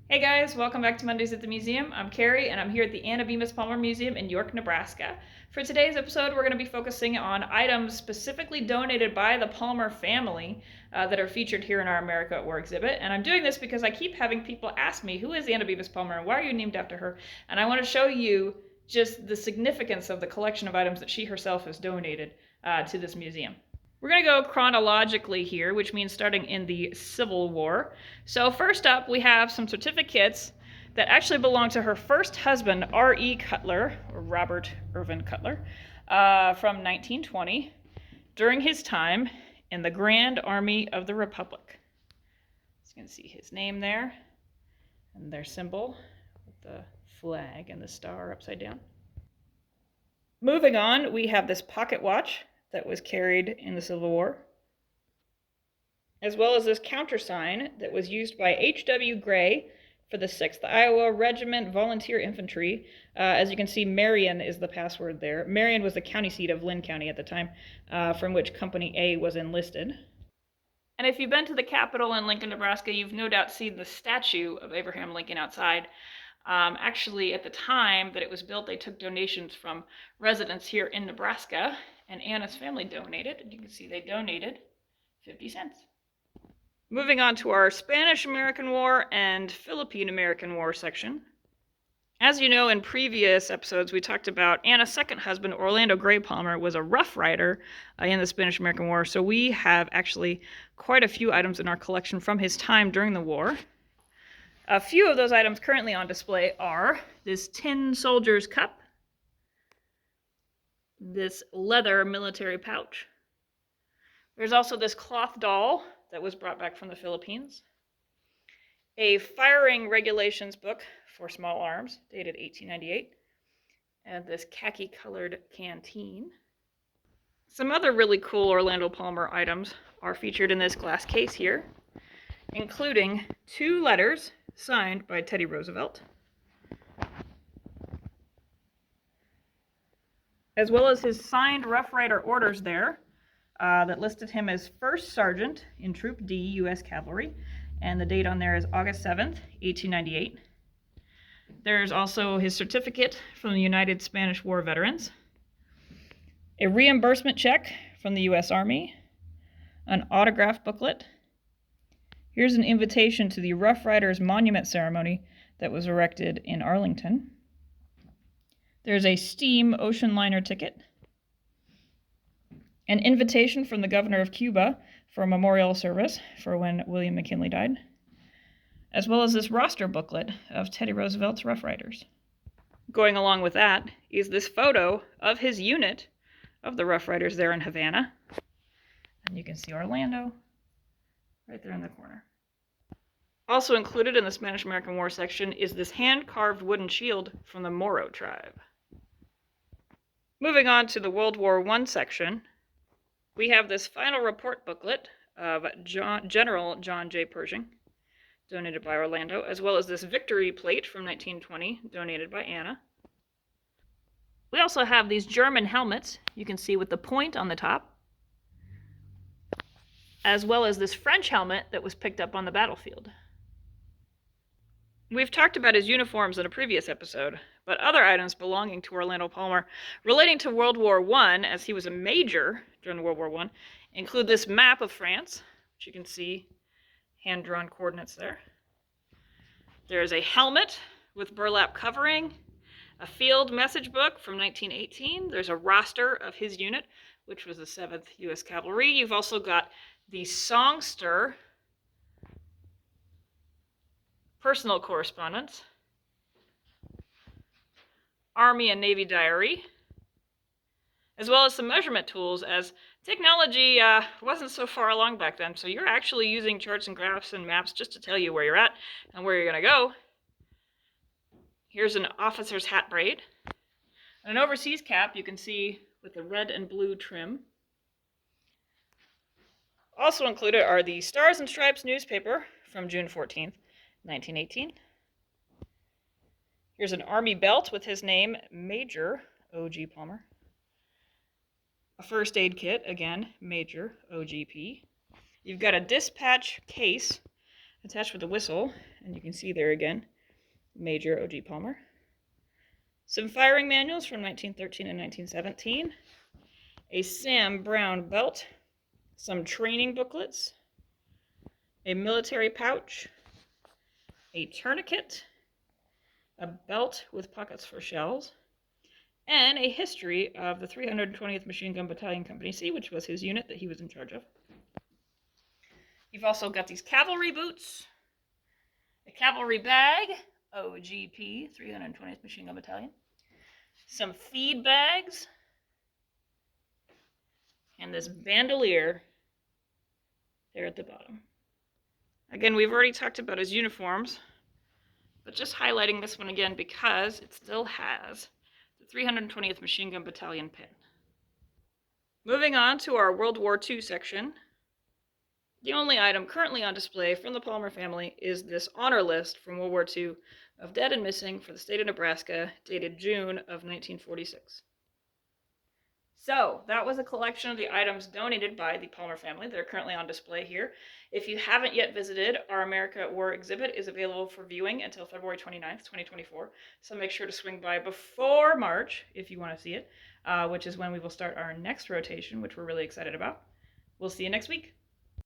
Hey guys, welcome back to Mondays at the Museum. I'm Carrie and I'm here at the Anna Bemis Palmer Museum in York, Nebraska. For today's episode, we're going to be focusing on items specifically donated by the Palmer family that are featured here in our America at War exhibit. And I'm doing this because I keep having people ask me, who is Anna Bemis Palmer and why are you named after her? And I want to show you just the significance of the collection of items that she herself has donated to this museum. We're going to go chronologically here, which means starting in the Civil War. So first up, we have some certificates that actually belong to her first husband, R.E. Cutler, or Robert Irvin Cutler, from 1920, during his time in the Grand Army of the Republic. So you can see his name there, and their symbol with the flag and the star upside down. Moving on, we have this pocket watch that was carried in the Civil War, as well as this countersign that was used by H.W. Gray for the 6th Iowa Regiment Volunteer Infantry. As you can see, Marion is the password there. Marion was the county seat of Lynn County at the time, from which Company A was enlisted. And if you've been to the Capitol in Lincoln, Nebraska, you've no doubt seen the statue of Abraham Lincoln outside. Actually, at the time that it was built, they took donations from residents here in Nebraska, and Anna's family donated. And you can see they donated 50 cents. Moving on to our Spanish-American War and Philippine-American War section. As you know, in previous episodes, we talked about Anna's second husband, Orlando Gray Palmer, was a Rough Rider in the Spanish-American War. So we have actually quite a few items in our collection from his time during the war. A few of those items currently on display are this tin soldier's cup, this leather military pouch. There's also this cloth doll that was brought back from the Philippines, a firing regulations book for small arms dated 1898, and this khaki-colored canteen. Some other really cool Orlando Palmer items are featured in this glass case here, including 2 letters signed by Teddy Roosevelt, as well as his signed Rough Rider orders there that listed him as First Sergeant in Troop D, U.S. Cavalry, and the date on there is August 7th, 1898. There's also his certificate from the United Spanish War Veterans, a reimbursement check from the U.S. Army, an autograph booklet. Here's an invitation to the Rough Riders Monument Ceremony that was erected in Arlington. There's a steam ocean liner ticket, an invitation from the governor of Cuba for a memorial service for when William McKinley died, as well as this roster booklet of Teddy Roosevelt's Rough Riders. Going along with that is this photo of his unit of the Rough Riders there in Havana. And you can see Orlando right there in the corner. Also included in the Spanish-American War section is this hand-carved wooden shield from the Moro tribe. Moving on to the World War I section, we have this final report booklet of General John J. Pershing, donated by Orlando, as well as this victory plate from 1920, donated by Anna. We also have these German helmets, you can see with the point on the top, as well as this French helmet that was picked up on the battlefield. We've talked about his uniforms in a previous episode, but other items belonging to Orlando Palmer relating to World War I, as he was a major during World War I, include this map of France, which you can see hand-drawn coordinates there. There's a helmet with burlap covering, a field message book from 1918. There's a roster of his unit, which was the 7th U.S. Cavalry. You've also got the songster personal correspondence, Army and Navy diary, as well as some measurement tools, as technology wasn't so far along back then, so you're actually using charts and graphs and maps just to tell you where you're at and where you're going to go. Here's an officer's hat braid, and an overseas cap you can see with the red and blue trim. Also included are the Stars and Stripes newspaper from June 14th, 1918. Here's an Army belt with his name, Major O.G. Palmer. A first aid kit, again, Major OGP. You've got a dispatch case attached with a whistle, and you can see there again, Major O.G. Palmer. Some firing manuals from 1913 and 1917, a Sam Browne belt, some training booklets, a military pouch, a tourniquet, a belt with pockets for shells, and a history of the 320th Machine Gun Battalion Company C, which was his unit that he was in charge of. You've also got these cavalry boots, a cavalry bag, OGP, 320th Machine Gun Battalion, some feed bags, and this bandolier there at the bottom. Again, we've already talked about his uniforms, but just highlighting this one again because it still has the 320th Machine Gun Battalion pin. Moving on to our World War II section, the only item currently on display from the Palmer family is this honor list from World War II of dead and missing for the state of Nebraska, dated June of 1946. So, that was a collection of the items donated by the Palmer family that are currently on display here. If you haven't yet visited, our America at War exhibit is available for viewing until February 29th, 2024. So make sure to swing by before March if you want to see it, which is when we will start our next rotation, which we're really excited about. We'll see you next week.